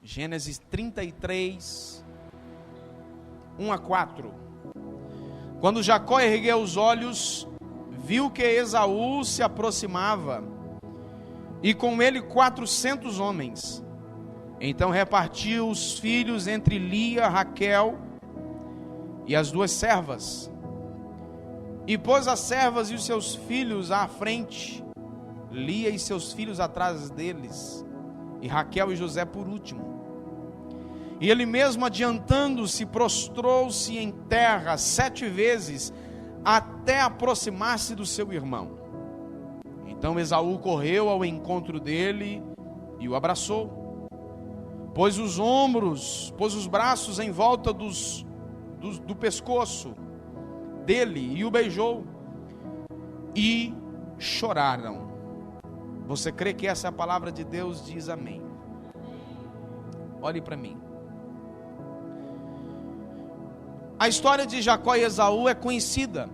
Gênesis 33, 1 a 4. Quando Jacó ergueu os olhos, viu que Esaú se aproximava, e com ele 400 homens. Então repartiu os filhos entre Lia, Raquel e as duas servas, e pôs as servas e os seus filhos à frente, Lia e seus filhos atrás deles, e Raquel e José por último. E ele mesmo, adiantando-se, prostrou-se em terra 7 vezes, até aproximar-se do seu irmão. Então Esaú correu ao encontro dele e o abraçou, pôs os braços em volta do pescoço dele e o beijou, e choraram. Você crê que essa é a palavra de Deus? Diz amém. Olhe para mim. A história de Jacó e Esaú é conhecida,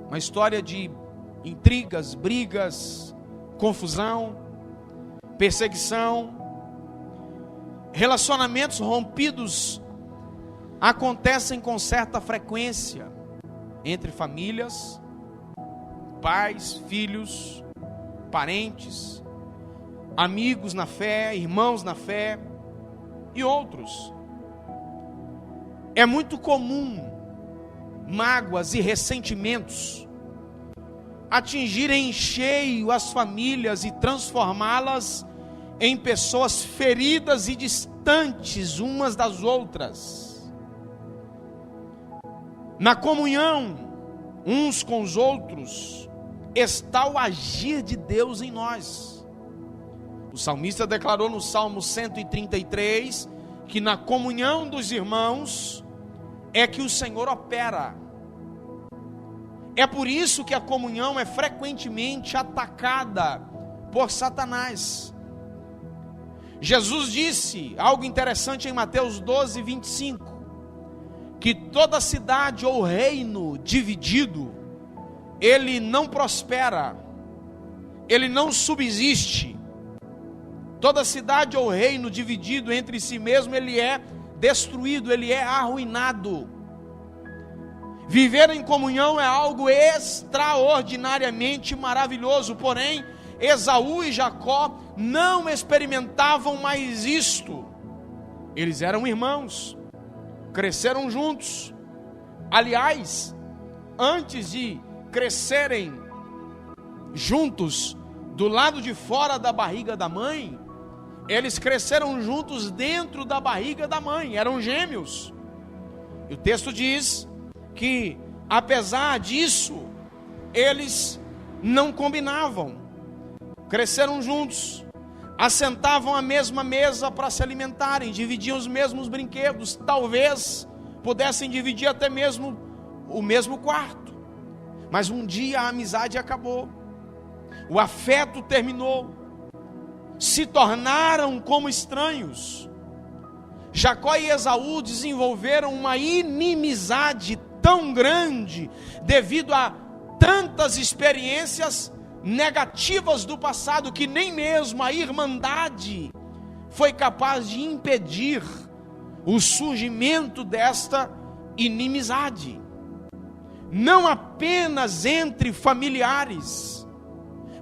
uma história de intrigas, brigas, confusão, perseguição, relacionamentos rompidos acontecem com certa frequência entre famílias, pais, filhos, parentes, amigos na fé, irmãos na fé e outros. É muito comum mágoas e ressentimentos atingirem em cheio as famílias e transformá-las em pessoas feridas e distantes umas das outras. Na comunhão uns com os outros está o agir de Deus em nós. O salmista declarou no Salmo 133 que na comunhão dos irmãos é que o Senhor opera. É por isso que a comunhão é frequentemente atacada por Satanás. Jesus disse algo interessante em Mateus 12, 25, que toda cidade ou reino dividido, ele não prospera, ele não subsiste. Toda cidade ou reino dividido entre si mesmo, ele é destruído, ele é arruinado. Viver em comunhão é algo extraordinariamente maravilhoso, porém, Esaú e Jacó não experimentavam mais isto. Eles eram irmãos, cresceram juntos. Aliás, antes de crescerem juntos do lado de fora da barriga da mãe, eles cresceram juntos dentro da barriga da mãe, eram gêmeos. E o texto diz que, apesar disso, eles não combinavam, cresceram juntos, assentavam à mesma mesa para se alimentarem, dividiam os mesmos brinquedos, talvez pudessem dividir até mesmo o mesmo quarto. Mas um dia a amizade acabou, o afeto terminou, se tornaram como estranhos. Jacó e Esaú desenvolveram uma inimizade tão grande, devido a tantas experiências negativas do passado, que nem mesmo a irmandade foi capaz de impedir o surgimento desta inimizade. Não apenas entre familiares,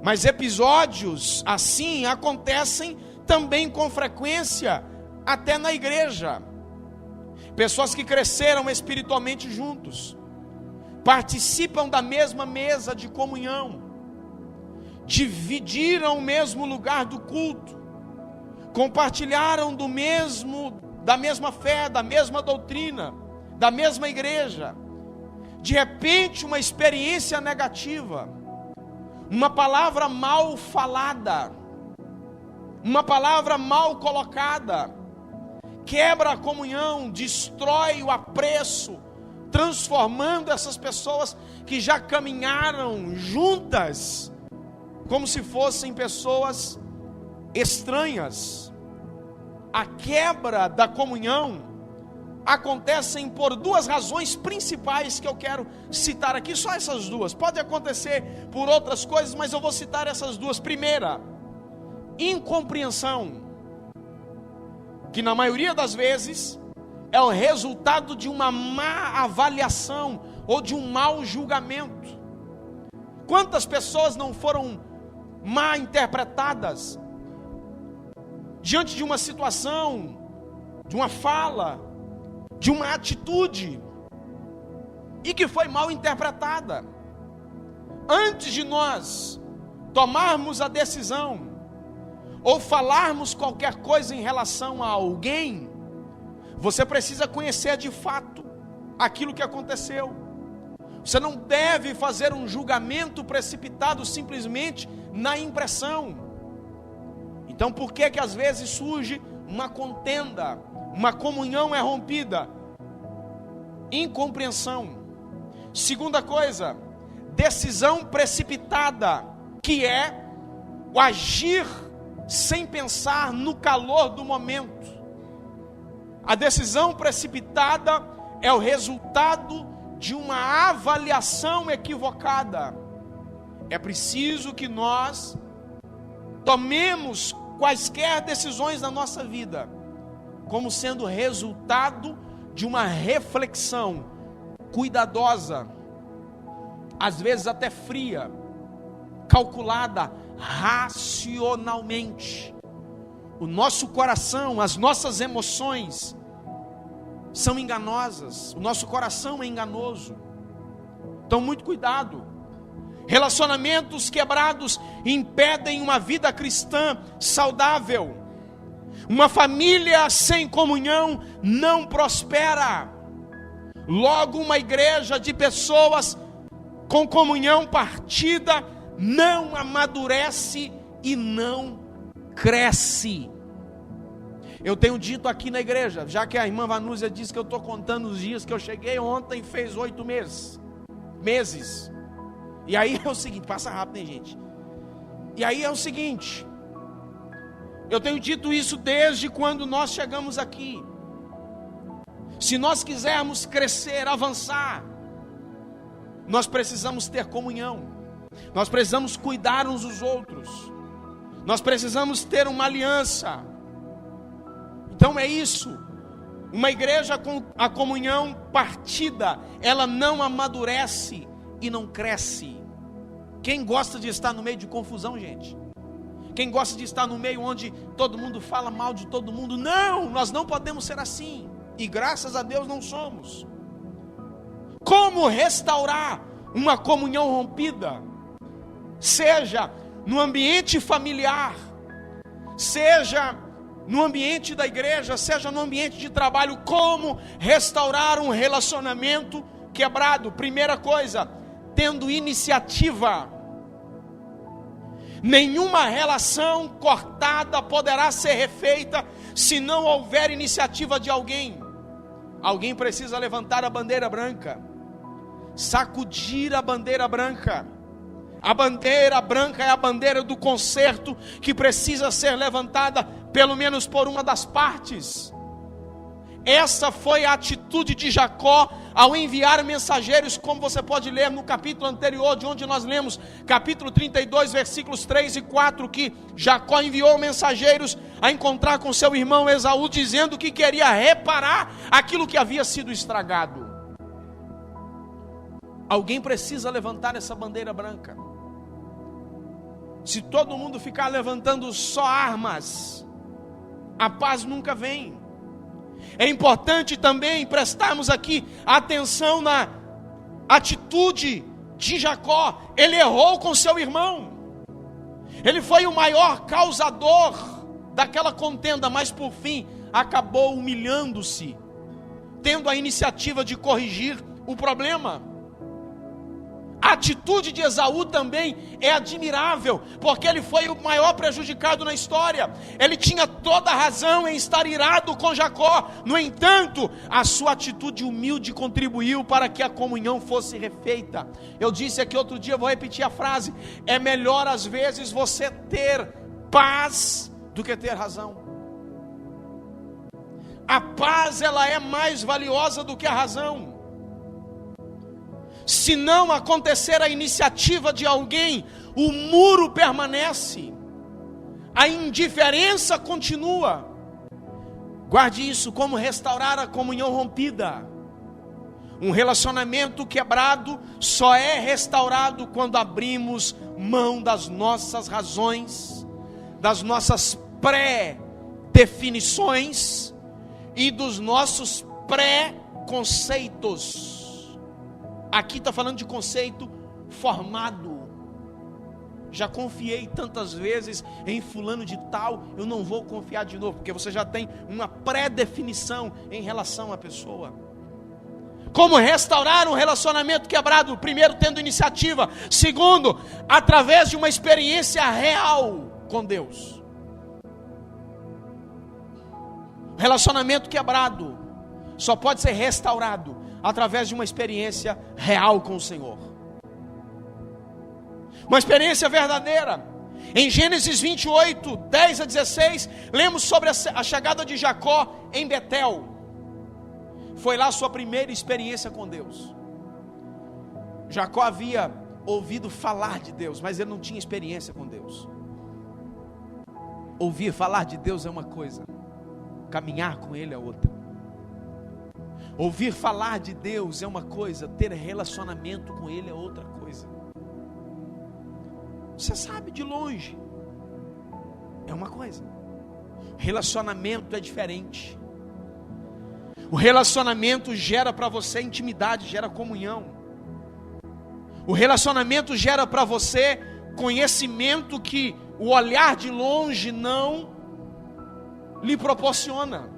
mas episódios assim acontecem também com frequência até na igreja. Pessoas que cresceram espiritualmente juntos, participam da mesma mesa de comunhão, dividiram o mesmo lugar do culto, compartilharam da mesma fé, da mesma doutrina, da mesma igreja. De repente, uma experiência negativa, uma palavra mal falada, uma palavra mal colocada, quebra a comunhão, destrói o apreço, transformando essas pessoas que já caminharam juntas, como se fossem pessoas estranhas. A quebra da comunhão acontecem por 2 razões principais que eu quero citar aqui, só essas 2. Pode acontecer por outras coisas, mas eu vou citar essas 2. Primeira, incompreensão. que na maioria das vezes é o resultado de uma má avaliação ou de um mau julgamento. Quantas pessoas não foram mal interpretadas diante de uma situação, de uma fala, de uma atitude, e que foi mal interpretada? Antes de nós tomarmos a decisão ou falarmos qualquer coisa em relação a alguém, você precisa conhecer de fato aquilo que aconteceu. Você não deve fazer um julgamento precipitado simplesmente na impressão. Então, por que às vezes surge uma contenda, uma comunhão é rompida? Incompreensão. Segunda coisa, decisão precipitada, que é o agir sem pensar no calor do momento. A decisão precipitada é o resultado de uma avaliação equivocada. É preciso que nós tomemos quaisquer decisões na nossa vida como sendo resultado de uma reflexão cuidadosa, às vezes até fria, calculada racionalmente. O nosso coração, as nossas emoções são enganosas, o nosso coração é enganoso. Então, muito cuidado. Relacionamentos quebrados impedem uma vida cristã saudável. Uma família sem comunhão não prospera. Logo, uma igreja de pessoas com comunhão partida não amadurece e não cresce. Eu tenho dito aqui na igreja, já que a irmã Vanúzia disse que eu estou contando os dias que eu cheguei, ontem fez 8 meses. E aí é o seguinte, passa rápido, hein, gente? E aí é o seguinte, eu tenho dito isso desde quando nós chegamos aqui. Se nós quisermos crescer, avançar, nós precisamos ter comunhão. Nós precisamos cuidar uns dos outros. Nós precisamos ter uma aliança. Então é isso. Uma igreja com a comunhão partida, ela não amadurece e não cresce. Quem gosta de estar no meio de confusão, gente? Quem gosta de estar no meio onde todo mundo fala mal de todo mundo? Não, nós não podemos ser assim. E graças a Deus não somos. Como restaurar uma comunhão rompida? Seja no ambiente familiar, seja no ambiente da igreja, seja no ambiente de trabalho. Como restaurar um relacionamento quebrado? Primeira coisa, tendo iniciativa. Nenhuma relação cortada poderá ser refeita se não houver iniciativa de alguém. Alguém precisa levantar a bandeira branca, sacudir a bandeira branca. A bandeira branca é a bandeira do conserto que precisa ser levantada pelo menos por uma das partes. Essa foi a atitude de Jacó ao enviar mensageiros, como você pode ler no capítulo anterior, de onde nós lemos, capítulo 32, versículos 3 e 4, que Jacó enviou mensageiros a encontrar com seu irmão Esaú, dizendo que queria reparar aquilo que havia sido estragado. Alguém precisa levantar essa bandeira branca. Se todo mundo ficar levantando só armas, a paz nunca vem. É importante também prestarmos aqui atenção na atitude de Jacó. Ele errou com seu irmão. Ele foi o maior causador daquela contenda, mas por fim acabou humilhando-se, tendo a iniciativa de corrigir o problema. A atitude de Esaú também é admirável, porque ele foi o maior prejudicado na história. Ele tinha toda a razão em estar irado com Jacó. No entanto, a sua atitude humilde contribuiu para que a comunhão fosse refeita. Eu disse aqui outro dia, vou repetir a frase: é melhor às vezes você ter paz do que ter razão. A paz, ela é mais valiosa do que a razão. Se não acontecer a iniciativa de alguém, o muro permanece, a indiferença continua. Guarde isso, como restaurar a comunhão rompida. Um relacionamento quebrado só é restaurado quando abrimos mão das nossas razões, das nossas pré-definições e dos nossos pré-conceitos. Aqui está falando de conceito formado. Já confiei tantas vezes em fulano de tal, eu não vou confiar de novo, porque você já tem uma pré-definição em relação à pessoa. Como restaurar um relacionamento quebrado? Primeiro, tendo iniciativa. Segundo, através de uma experiência real com Deus. Relacionamento quebrado só pode ser restaurado através de uma experiência real com o Senhor. Uma experiência verdadeira. Em Gênesis 28, 10 a 16, lemos sobre a chegada de Jacó em Betel. Foi lá a sua primeira experiência com Deus. Jacó havia ouvido falar de Deus, mas ele não tinha experiência com Deus. Ouvir falar de Deus é uma coisa, caminhar com Ele é outra. Ouvir falar de Deus é uma coisa, ter relacionamento com Ele é outra coisa. Você sabe de longe, é uma coisa. Relacionamento é diferente. O relacionamento gera para você intimidade, gera comunhão. O relacionamento gera para você conhecimento que o olhar de longe não lhe proporciona.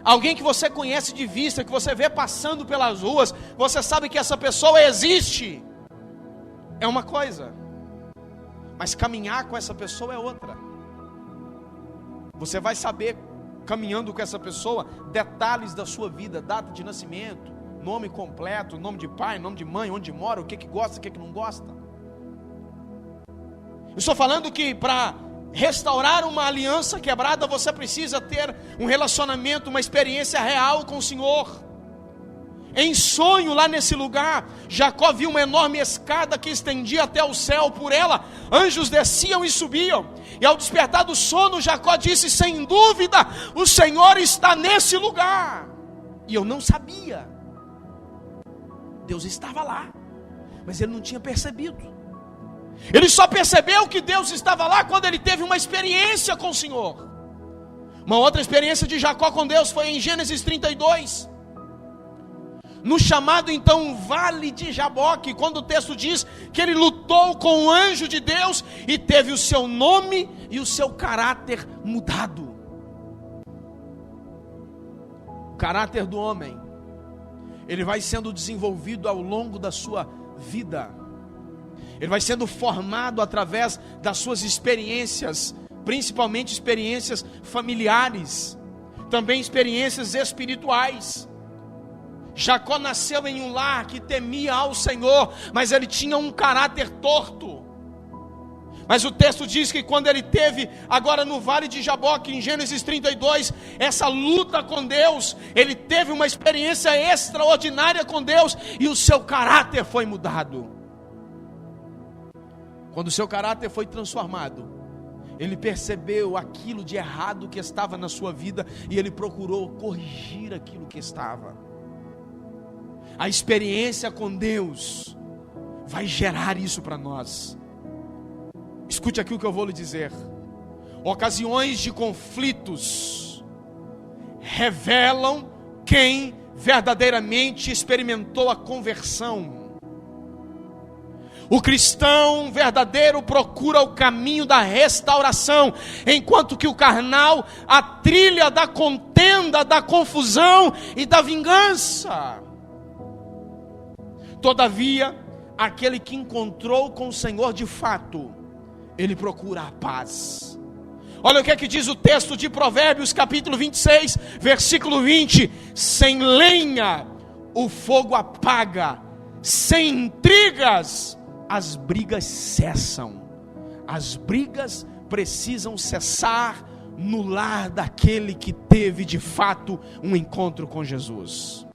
Alguém que você conhece de vista, que você vê passando pelas ruas, você sabe que essa pessoa existe. É uma coisa, mas caminhar com essa pessoa é outra. Você vai saber, caminhando com essa pessoa, detalhes da sua vida, data de nascimento, nome completo, nome de pai, nome de mãe, onde mora, o que gosta, o que não gosta. Eu estou falando que para restaurar uma aliança quebrada, você precisa ter um relacionamento, uma experiência real com o Senhor. Em sonho, lá nesse lugar, Jacó viu uma enorme escada que estendia até o céu. Por ela, anjos desciam e subiam. E ao despertar do sono, Jacó disse: sem dúvida, o Senhor está nesse lugar. E eu não sabia. Deus estava lá, mas ele não tinha percebido. Ele só percebeu que Deus estava lá quando ele teve uma experiência com o Senhor. Uma outra experiência de Jacó com Deus foi em Gênesis 32. No chamado então Vale de Jaboque, quando o texto diz que ele lutou com o anjo de Deus e teve o seu nome e o seu caráter mudado. O caráter do homem, ele vai sendo desenvolvido ao longo da sua vida. Ele vai sendo formado através das suas experiências, principalmente experiências familiares, também experiências espirituais. Jacó nasceu em um lar que temia ao Senhor, mas ele tinha um caráter torto. Mas o texto diz que quando ele teve, agora no Vale de Jaboque, em Gênesis 32, essa luta com Deus, ele teve uma experiência extraordinária com Deus, e o seu caráter foi mudado. Quando o seu caráter foi transformado, ele percebeu aquilo de errado que estava na sua vida, e ele procurou corrigir aquilo que estava. A experiência com Deus vai gerar isso para nós. Escute aqui o que eu vou lhe dizer. Ocasiões de conflitos revelam quem verdadeiramente experimentou a conversão. O cristão verdadeiro procura o caminho da restauração, enquanto que o carnal a trilha da contenda, da confusão e da vingança. Todavia, aquele que encontrou com o Senhor de fato, ele procura a paz. Olha o que é que diz o texto de Provérbios, capítulo 26, versículo 20: sem lenha o fogo apaga, sem intrigas as brigas cessam. As brigas precisam cessar no lar daquele que teve de fato um encontro com Jesus.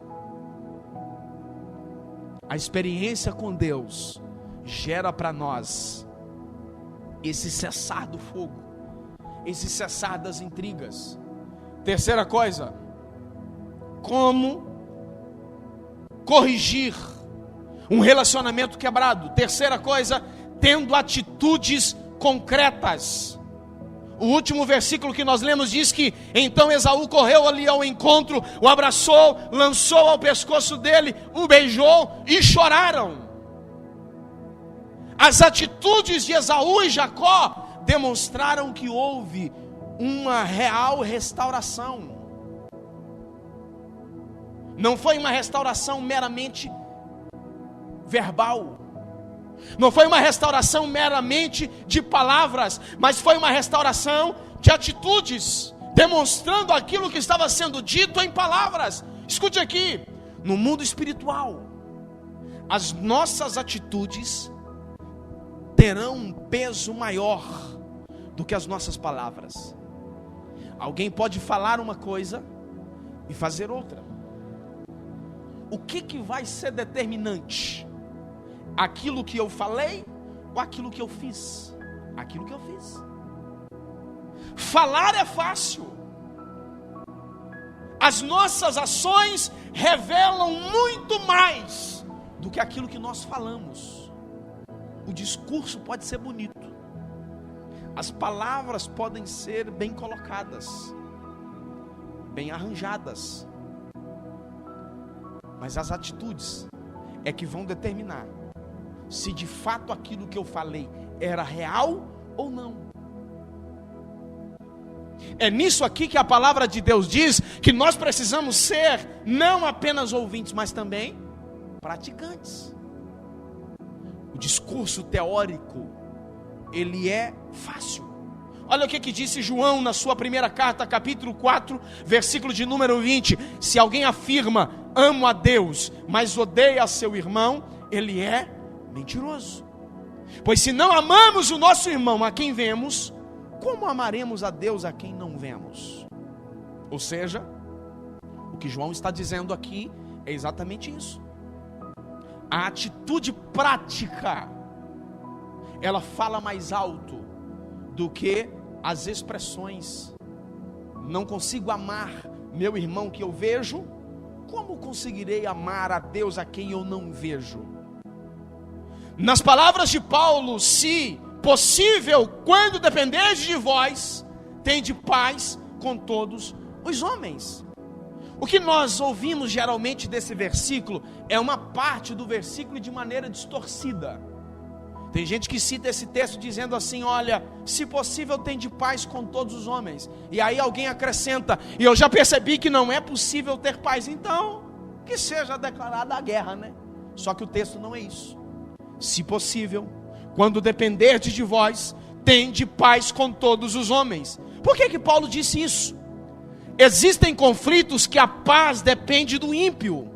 A experiência com Deus gera para nós esse cessar do fogo, esse cessar das intrigas. Terceira coisa, como corrigir um relacionamento quebrado. Terceira coisa, tendo atitudes concretas. O último versículo que nós lemos diz que então Esaú correu ali ao encontro, o abraçou, lançou ao pescoço dele, o beijou e choraram. As atitudes de Esaú e Jacó demonstraram que houve uma real restauração. Não foi uma restauração meramente verbal. Não foi uma restauração meramente de palavras, mas foi uma restauração de atitudes, demonstrando aquilo que estava sendo dito em palavras. Escute aqui, no mundo espiritual, as nossas atitudes terão um peso maior do que as nossas palavras. Alguém pode falar uma coisa e fazer outra. O que vai ser determinante? Aquilo que eu falei ou aquilo que eu fiz? Aquilo que eu fiz. Falar é fácil. As nossas ações revelam muito mais do que aquilo que nós falamos. O discurso pode ser bonito. As palavras podem ser bem colocadas, bem arranjadas. Mas as atitudes é que vão determinar se de fato aquilo que eu falei era real ou não. É nisso aqui que a palavra de Deus diz que nós precisamos ser não apenas ouvintes, mas também praticantes. O discurso teórico, ele é fácil. Olha o que disse João na sua primeira carta, capítulo 4, versículo de número 20. Se alguém afirma, amo a Deus, mas odeia seu irmão, ele é mentiroso. Pois se não amamos o nosso irmão a quem vemos, como amaremos a Deus a quem não vemos? Ou seja, o que João está dizendo aqui é exatamente isso. A atitude prática, ela fala mais alto do que as expressões. Não consigo amar meu irmão que eu vejo, como conseguirei amar a Deus a quem eu não vejo? Nas palavras de Paulo, se possível, quando dependeres de vós, tende paz com todos os homens. O que nós ouvimos geralmente desse versículo é uma parte do versículo de maneira distorcida. Tem gente que cita esse texto dizendo assim, olha, se possível tende paz com todos os homens. E aí alguém acrescenta, e eu já percebi que não é possível ter paz, então que seja declarada a guerra, né? Só que o texto não é isso. Se possível, quando dependerdes de vós, tende paz com todos os homens. Por que Paulo disse isso? Existem conflitos que a paz depende do ímpio.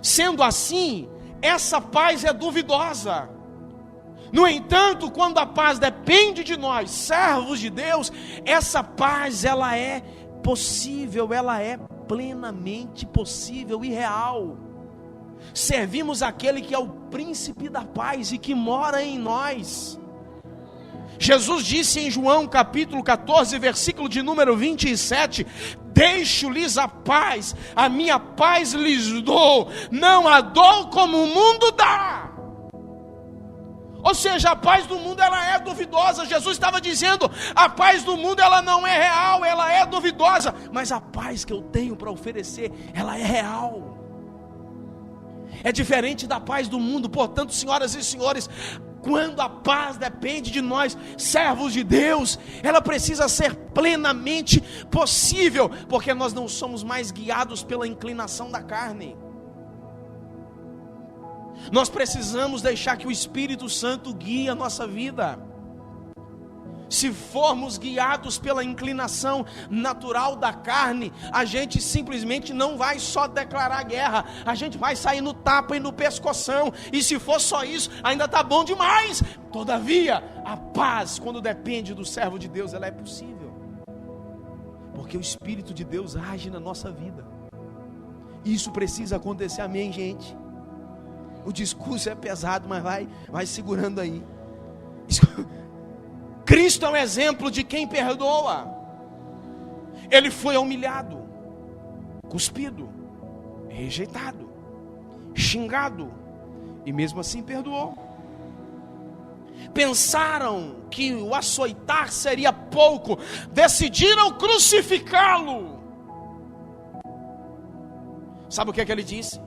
Sendo assim, essa paz é duvidosa. No entanto, quando a paz depende de nós, servos de Deus, essa paz, ela é possível, ela é plenamente possível e real. Servimos aquele que é o príncipe da paz e que mora em nós. Jesus disse em João capítulo 14, versículo de número 27, deixo-lhes a paz, a minha paz lhes dou, não a dou como o mundo dá. Ou seja, a paz do mundo ela é duvidosa. Jesus estava dizendo, a paz do mundo ela não é real, ela é duvidosa, mas a paz que eu tenho para oferecer, ela é real. É diferente da paz do mundo. Portanto, senhoras e senhores, quando a paz depende de nós, servos de Deus, ela precisa ser plenamente possível, porque nós não somos mais guiados pela inclinação da carne. Nós precisamos deixar que o Espírito Santo guie a nossa vida. Se formos guiados pela inclinação natural da carne, a gente simplesmente não vai só declarar guerra, a gente vai sair no tapa e no pescoção, e se for só isso, ainda está bom demais. Todavia, a paz, quando depende do servo de Deus, ela é possível, porque o Espírito de Deus age na nossa vida. Isso precisa acontecer, amém, gente? O discurso é pesado, mas vai segurando aí. Cristo é um exemplo de quem perdoa. Ele foi humilhado, cuspido, rejeitado, xingado, e mesmo assim perdoou. Pensaram que o açoitar seria pouco, decidiram crucificá-lo. Sabe o que é que ele disse?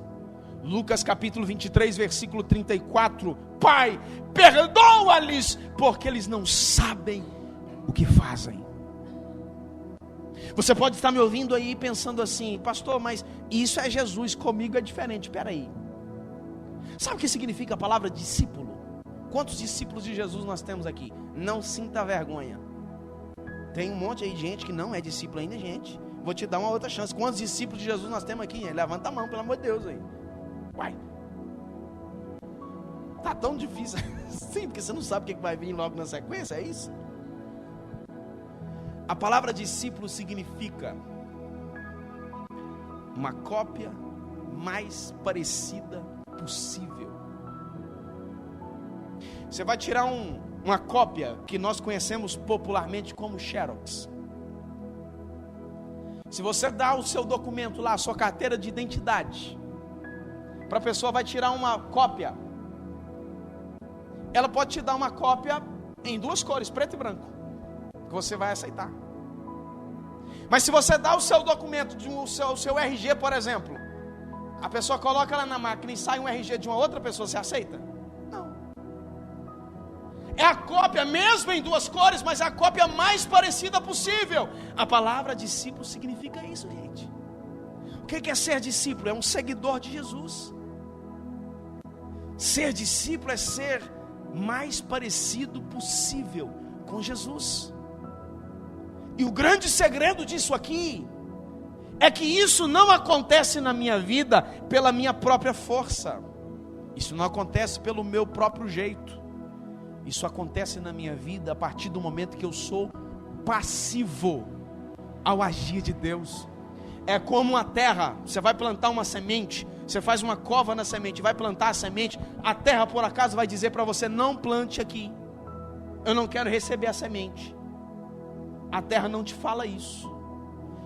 Lucas capítulo 23, versículo 34: Pai, perdoa-lhes, porque eles não sabem o que fazem. Você pode estar me ouvindo aí pensando assim: pastor, mas isso é Jesus, comigo é diferente. Espera aí. Sabe o que significa a palavra discípulo? Quantos discípulos de Jesus nós temos aqui? Não sinta vergonha. Tem um monte aí de gente que não é discípulo ainda, gente. Vou te dar uma outra chance. Quantos discípulos de Jesus nós temos aqui? Levanta a mão, pelo amor de Deus aí. Uai. Tá tão difícil. Sim, porque você não sabe o que vai vir logo na sequência, é isso? A palavra discípulo significa uma cópia mais parecida possível. Você vai tirar uma cópia que nós conhecemos popularmente como Xerox. Se você dá o seu documento lá, a sua carteira de identidade, para a pessoa vai tirar uma cópia, ela pode te dar uma cópia em duas cores, preto e branco, que você vai aceitar. Mas se você dá o seu documento, o seu RG, por exemplo, a pessoa coloca lá na máquina e sai um RG de uma outra pessoa, você aceita? Não. É a cópia, mesmo em duas cores, mas é a cópia mais parecida possível. A palavra discípulo significa isso, gente. O que é ser discípulo? É um seguidor de Jesus. Ser discípulo é ser mais parecido possível com Jesus. E o grande segredo disso aqui é que isso não acontece na minha vida pela minha própria força. Isso não acontece pelo meu próprio jeito. Isso acontece na minha vida a partir do momento que eu sou passivo ao agir de Deus. É como a terra, você vai plantar uma semente, você faz uma cova na semente, vai plantar a semente, a terra por acaso vai dizer para você: não plante aqui, eu não quero receber a semente. A terra não te fala isso.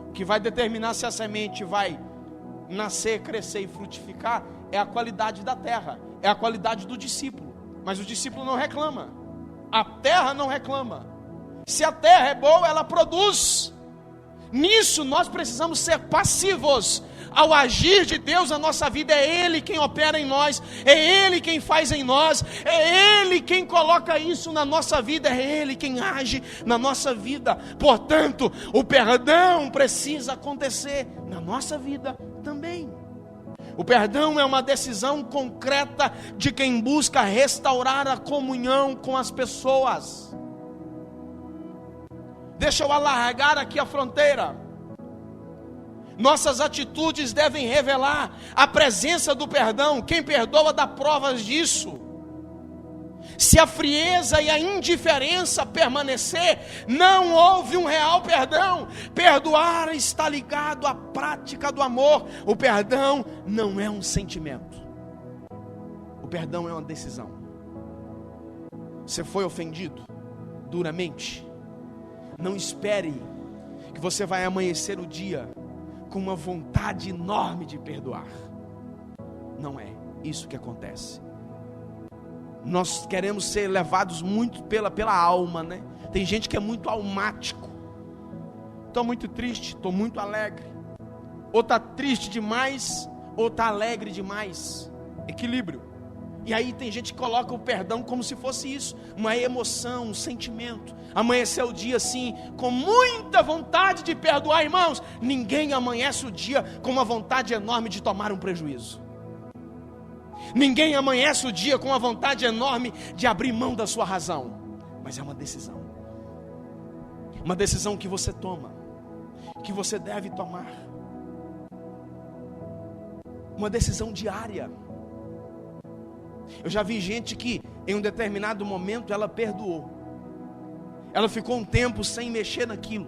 O que vai determinar se a semente vai nascer, crescer e frutificar é a qualidade da terra, é a qualidade do discípulo. Mas o discípulo não reclama, a terra não reclama. Se a terra é boa, ela produz. Nisso nós precisamos ser passivos ao agir de Deus na nossa vida. É Ele quem opera em nós, é Ele quem faz em nós, é Ele quem coloca isso na nossa vida, é Ele quem age na nossa vida. Portanto, o perdão precisa acontecer na nossa vida também. O perdão é uma decisão concreta de quem busca restaurar a comunhão com as pessoas. Deixa eu alargar aqui a fronteira. Nossas atitudes devem revelar a presença do perdão. Quem perdoa dá provas disso. Se a frieza e a indiferença permanecer, não houve um real perdão. Perdoar está ligado à prática do amor. O perdão não é um sentimento. O perdão é uma decisão. Você foi ofendido duramente? Não espere que você vai amanhecer o dia com uma vontade enorme de perdoar. Não é isso que acontece. Nós queremos ser levados muito pela alma, né? Tem gente que é muito almático. Estou muito triste, estou muito alegre. Ou está triste demais, ou está alegre demais. Equilíbrio. E aí tem gente que coloca o perdão como se fosse isso, uma emoção, um sentimento. Amanhecer o dia assim, com muita vontade de perdoar, irmãos. Ninguém amanhece o dia com uma vontade enorme de tomar um prejuízo. Ninguém amanhece o dia com uma vontade enorme de abrir mão da sua razão. Mas é uma decisão. Uma decisão que você toma, que você deve tomar. Uma decisão diária. Eu já vi gente que em um determinado momento ela perdoou. Ela ficou um tempo sem mexer naquilo.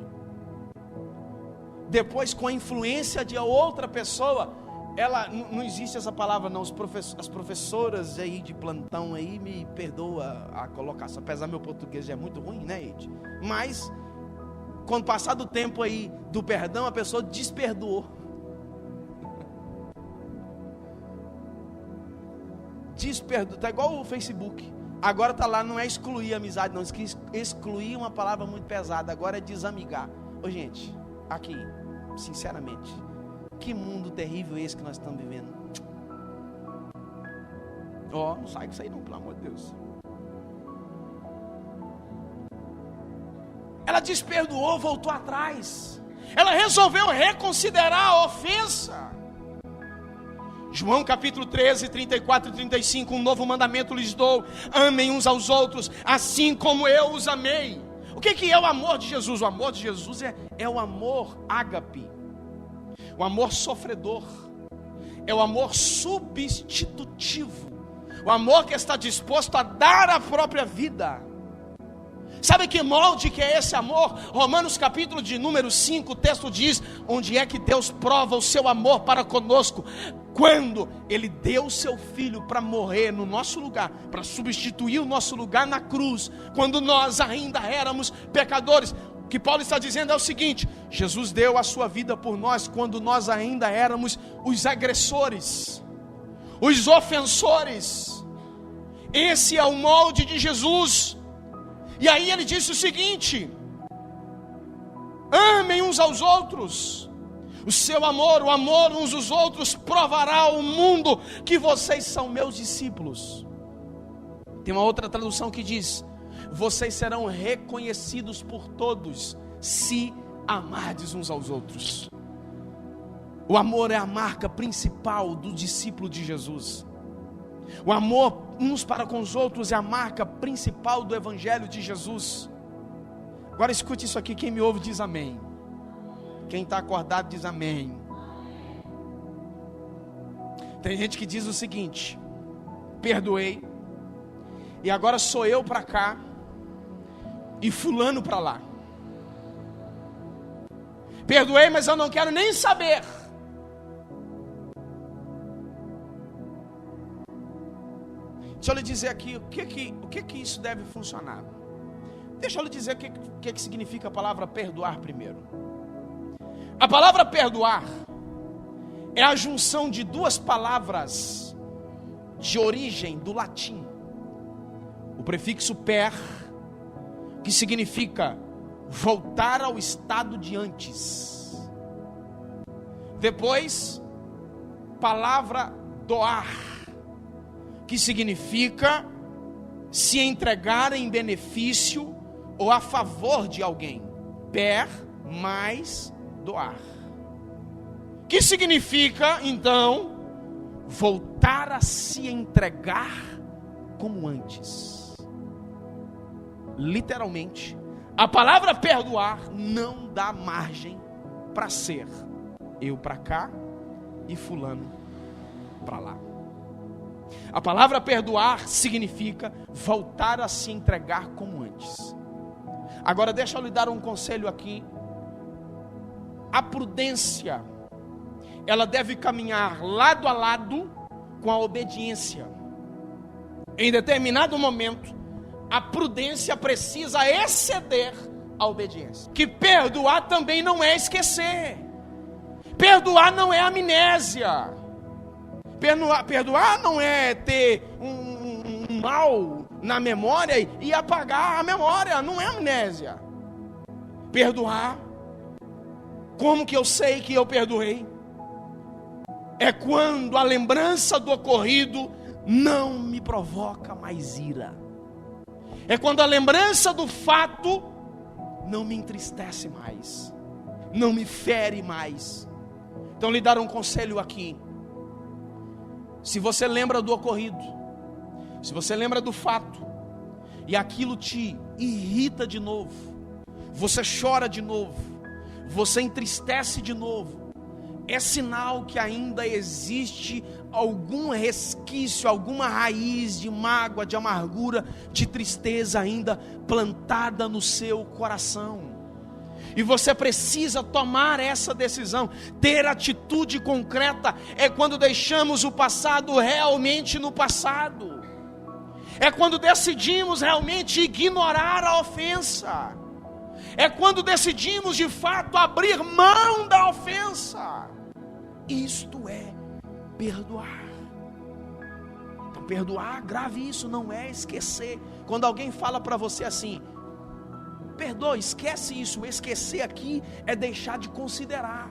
Depois, com a influência de outra pessoa, ela, não existe essa palavra não, as professoras aí de plantão aí me perdoa a colocação, apesar meu português já é muito ruim, né, gente? Mas quando passar do tempo aí do perdão, a pessoa desperdoou. Desperdoou, tá igual o Facebook. Agora tá lá, não é excluir a amizade, não. Excluir uma palavra muito pesada, agora é desamigar. Ô gente, aqui, sinceramente, que mundo terrível é esse que nós estamos vivendo? Ó, não sai com isso aí não, pelo amor de Deus. Ela desperdoou, voltou atrás. Ela resolveu reconsiderar a ofensa. João capítulo 13, 34 e 35, um novo mandamento lhes dou: amem uns aos outros, assim como eu os amei. O que é o amor de Jesus? O amor de Jesus é o amor ágape, o amor sofredor, é o amor substitutivo, o amor que está disposto a dar a própria vida. Sabe que molde que é esse amor? Romanos capítulo de número 5, o texto diz: onde é que Deus prova o seu amor para conosco? Quando Ele deu o seu Filho para morrer no nosso lugar, para substituir o nosso lugar na cruz, quando nós ainda éramos pecadores. O que Paulo está dizendo é o seguinte: Jesus deu a sua vida por nós quando nós ainda éramos os agressores, os ofensores. Esse é o molde de Jesus. E aí ele disse o seguinte: amem uns aos outros. O seu amor, o amor uns dos outros, provará ao mundo que vocês são meus discípulos. Tem uma outra tradução que diz: vocês serão reconhecidos por todos se amardes uns aos outros. O amor é a marca principal do discípulo de Jesus. O amor uns para com os outros é a marca principal do evangelho de Jesus. Agora escute isso aqui, quem me ouve diz amém. Quem está acordado diz amém. Tem gente que diz o seguinte: perdoei, e agora sou eu para cá e fulano para lá. Perdoei, mas eu não quero nem saber. Deixa eu lhe dizer aqui o que isso deve funcionar. Deixa eu lhe dizer o que significa a palavra perdoar primeiro. A palavra perdoar é a junção de duas palavras de origem do latim. O prefixo per, que significa voltar ao estado de antes. Depois, palavra doar, que significa se entregar em benefício ou a favor de alguém. Per mais doar, que significa então voltar a se entregar como antes. Literalmente, a palavra perdoar não dá margem para ser eu para cá e fulano para lá. A palavra perdoar significa voltar a se entregar como antes. Agora deixa eu lhe dar um conselho aqui. A prudência, ela deve caminhar lado a lado com a obediência. Em determinado momento, a prudência precisa exceder a obediência. Que perdoar também não é esquecer. Perdoar não é amnésia. Perdoar não é ter um mal na memória e apagar a memória. Não é amnésia. Perdoar, como que eu sei que eu perdoei? É quando a lembrança do ocorrido não me provoca mais ira. É quando a lembrança do fato não me entristece mais, não me fere mais. Então lhe dar um conselho aqui. Se você lembra do ocorrido, se você lembra do fato, e aquilo te irrita de novo, você chora de novo, você entristece de novo, é sinal que ainda existe algum resquício, alguma raiz de mágoa, de amargura, de tristeza ainda plantada no seu coração. E você precisa tomar essa decisão. Ter atitude concreta é quando deixamos o passado realmente no passado. É quando decidimos realmente ignorar a ofensa. é quando decidimos de fato abrir mão da ofensa. Isto é perdoar. Então, perdoar, grave isso, não é esquecer. Quando alguém fala para você assim: perdoa, esquece isso. Esquecer aqui é deixar de considerar.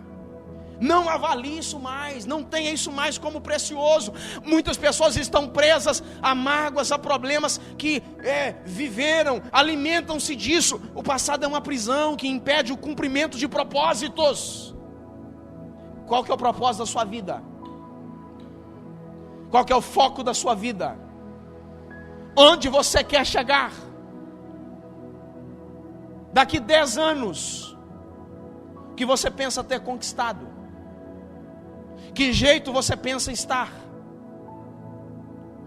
Não avalie isso mais, não tenha isso mais como precioso. Muitas pessoas estão presas a mágoas, a problemas que viveram, alimentam-se disso. O passado é uma prisão que impede o cumprimento de propósitos. Qual que é o propósito da sua vida? Qual que é o foco da sua vida? Onde você quer chegar? Daqui 10 anos, o que você pensa ter conquistado? Que jeito você pensa estar?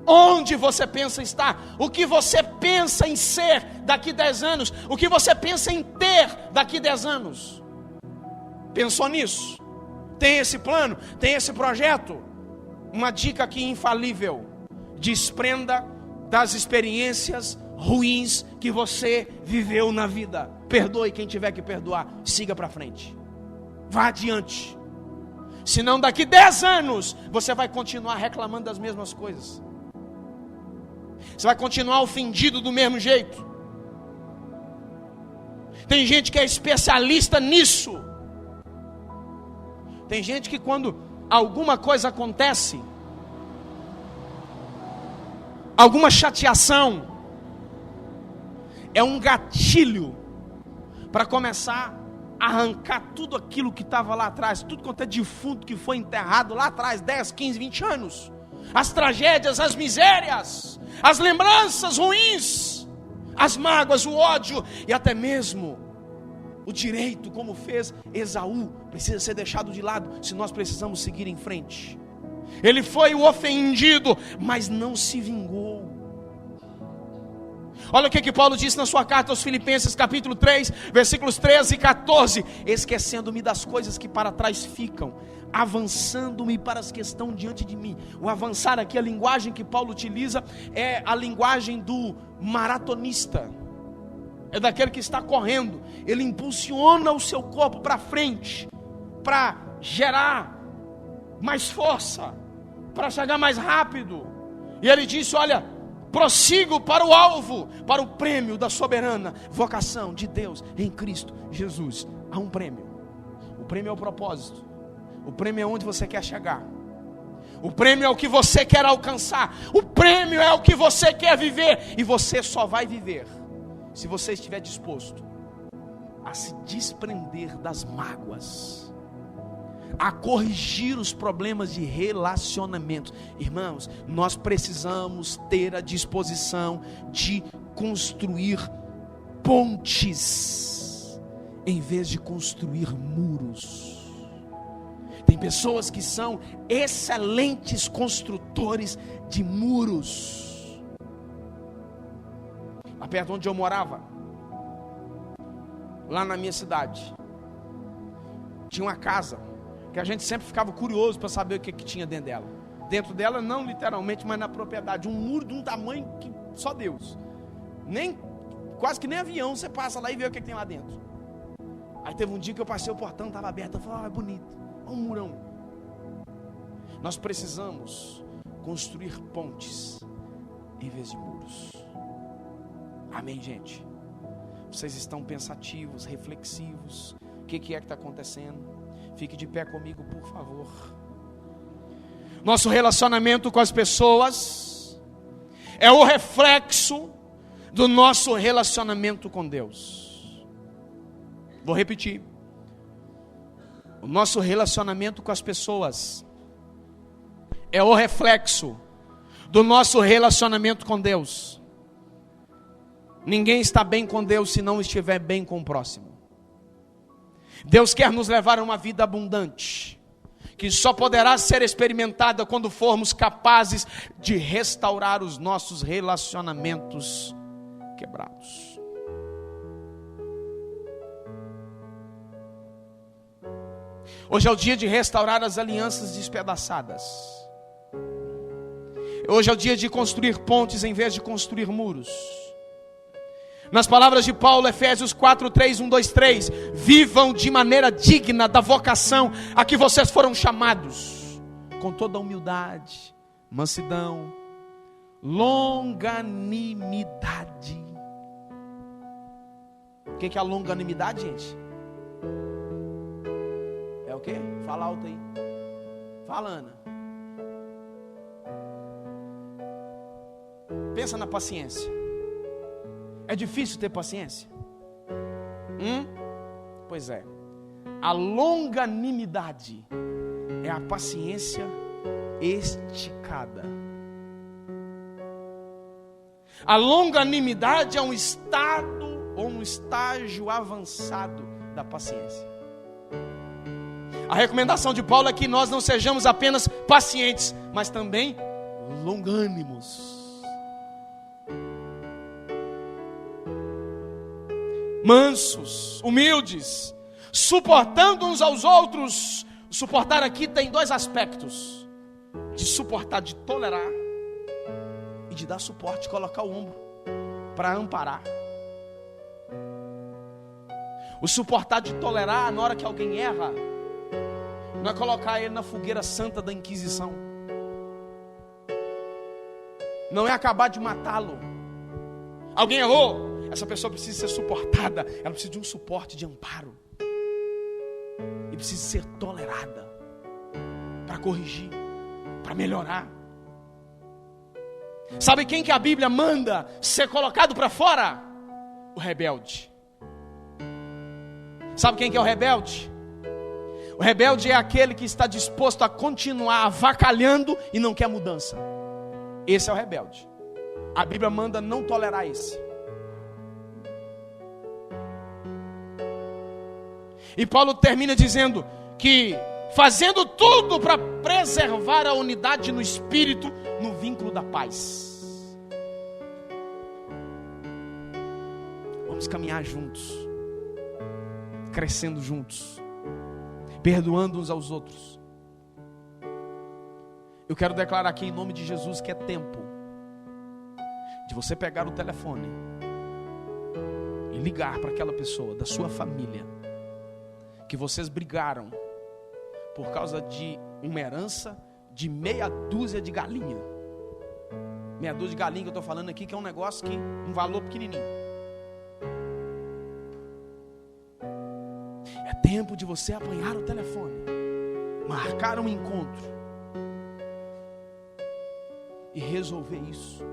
Onde você pensa estar? O que você pensa em ser daqui 10 anos? O que você pensa em ter daqui 10 anos? Pensou nisso? Tem esse plano? Tem esse projeto? Uma dica aqui infalível: desprenda das experiências ruins que você viveu na vida. Perdoe quem tiver que perdoar. Siga para frente. Vá adiante. Senão daqui 10 anos você vai continuar reclamando das mesmas coisas. Você vai continuar ofendido do mesmo jeito. Tem gente que é especialista nisso. Tem gente que quando alguma coisa acontece, alguma chateação, é um gatilho para começar a arrancar tudo aquilo que estava lá atrás, tudo quanto é defunto que foi enterrado lá atrás, 10, 15, 20 anos. As tragédias, as misérias, as lembranças ruins, as mágoas, o ódio e até mesmo o direito, como fez Esaú, precisa ser deixado de lado se nós precisamos seguir em frente. Ele foi o ofendido, mas não se vingou. Olha o que Paulo disse na sua carta aos Filipenses, capítulo 3, versículos 13 e 14: esquecendo-me das coisas que para trás ficam, avançando-me para as que estão diante de mim. O avançar aqui, a linguagem que Paulo utiliza é a linguagem do maratonista. É daquele que está correndo. Ele impulsiona o seu corpo para frente, para gerar mais força, para chegar mais rápido. E ele disse: olha, prossigo para o alvo, para o prêmio da soberana vocação de Deus em Cristo Jesus. Há um prêmio. O prêmio é o propósito. O prêmio é onde você quer chegar. O prêmio é o que você quer alcançar. O prêmio é o que você quer viver. E você só vai viver se você estiver disposto a se desprender das mágoas, a corrigir os problemas de relacionamento. Irmãos, nós precisamos ter a disposição de construir pontes em vez de construir muros. Tem pessoas que são excelentes construtores de muros. Lá perto onde eu morava, lá na minha cidade, tinha uma casa que a gente sempre ficava curioso para saber o que tinha dentro dela. Dentro dela, não literalmente, mas na propriedade. Um muro de um tamanho que só Deus. Quase que nem avião você passa lá e vê o que tem lá dentro. Aí teve um dia que eu passei, o portão estava aberto. Eu falei: é bonito, é um murão. Nós precisamos construir pontes em vez de muros. Amém, gente? Vocês estão pensativos, reflexivos. O que é que está acontecendo? Fique de pé comigo, por favor. Nosso relacionamento com as pessoas é o reflexo do nosso relacionamento com Deus. Vou repetir. O nosso relacionamento com as pessoas é o reflexo do nosso relacionamento com Deus. Ninguém está bem com Deus se não estiver bem com o próximo. Deus quer nos levar a uma vida abundante, que só poderá ser experimentada quando formos capazes de restaurar os nossos relacionamentos quebrados. Hoje é o dia de restaurar as alianças despedaçadas. Hoje é o dia de construir pontes em vez de construir muros. Nas palavras de Paulo, Efésios 4, 3, 1, 2, 3, vivam de maneira digna da vocação a que vocês foram chamados, com toda humildade, mansidão, longanimidade. O que é a longanimidade, gente? É o quê? Fala alto aí. Fala, Ana. Pensa na paciência. É difícil ter paciência? Pois é. A longanimidade é a paciência esticada. A longanimidade é um estado ou um estágio avançado da paciência. A recomendação de Paulo é que nós não sejamos apenas pacientes, mas também longânimos. Mansos, humildes, suportando uns aos outros. Suportar aqui tem dois aspectos: de suportar, de tolerar, e de dar suporte, colocar o ombro para amparar. O suportar de tolerar, na hora que alguém erra, não é colocar ele na fogueira santa da Inquisição, não é acabar de matá-lo. Alguém errou, essa pessoa precisa ser suportada, ela precisa de um suporte de amparo, e precisa ser tolerada, para corrigir, para melhorar. Sabe quem que a Bíblia manda ser colocado para fora? O rebelde. Sabe quem que é o rebelde? O rebelde é aquele que está disposto a continuar avacalhando e não quer mudança. Esse é o rebelde. A Bíblia manda não tolerar esse. E Paulo termina dizendo que fazendo tudo para preservar a unidade no espírito, no vínculo da paz. Vamos caminhar juntos, crescendo juntos, perdoando uns aos outros. Eu quero declarar aqui em nome de Jesus que é tempo de você pegar o telefone e ligar para aquela pessoa da sua família que vocês brigaram por causa de uma herança de meia dúzia de galinha. Meia dúzia de galinha que eu estou falando aqui, que é um negócio que um valor pequenininho. É tempo de você apanhar o telefone, marcar um encontro e resolver isso.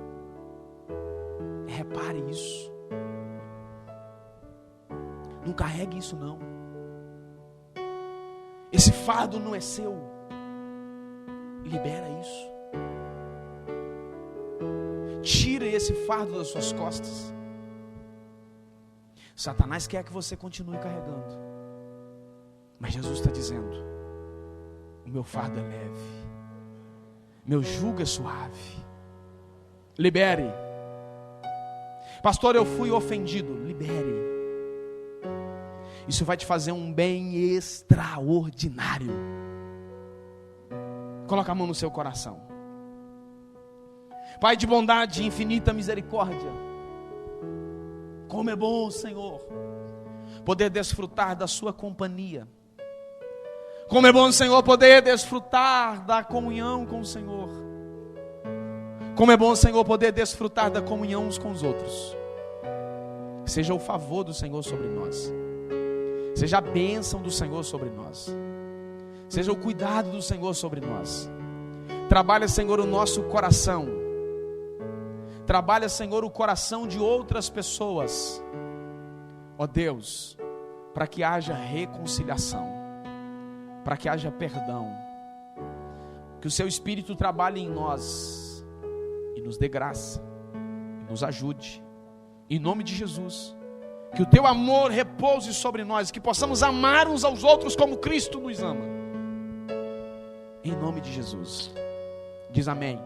Repare isso. Não carregue isso não. Esse fardo não é seu. Libera isso. Tira esse fardo das suas costas. Satanás quer que você continue carregando, mas Jesus está dizendo: o meu fardo é leve, meu jugo é suave. Libere. Pastor, eu fui ofendido. Libere. Isso vai te fazer um bem extraordinário. Coloca a mão no seu coração. Pai de bondade e infinita misericórdia, como é bom, Senhor, poder desfrutar da sua companhia. Como é bom, Senhor, poder desfrutar da comunhão com o Senhor. Como é bom, Senhor, poder desfrutar da comunhão uns com os outros. Seja o favor do Senhor sobre nós. Seja a bênção do Senhor sobre nós. Seja o cuidado do Senhor sobre nós. Trabalha, Senhor, o nosso coração. Trabalha, Senhor, o coração de outras pessoas. Ó Deus, para que haja reconciliação, para que haja perdão. Que o Seu Espírito trabalhe em nós e nos dê graça, e nos ajude. Em nome de Jesus. Que o Teu amor repouse sobre nós, que possamos amar uns aos outros como Cristo nos ama. Em nome de Jesus. Diz amém.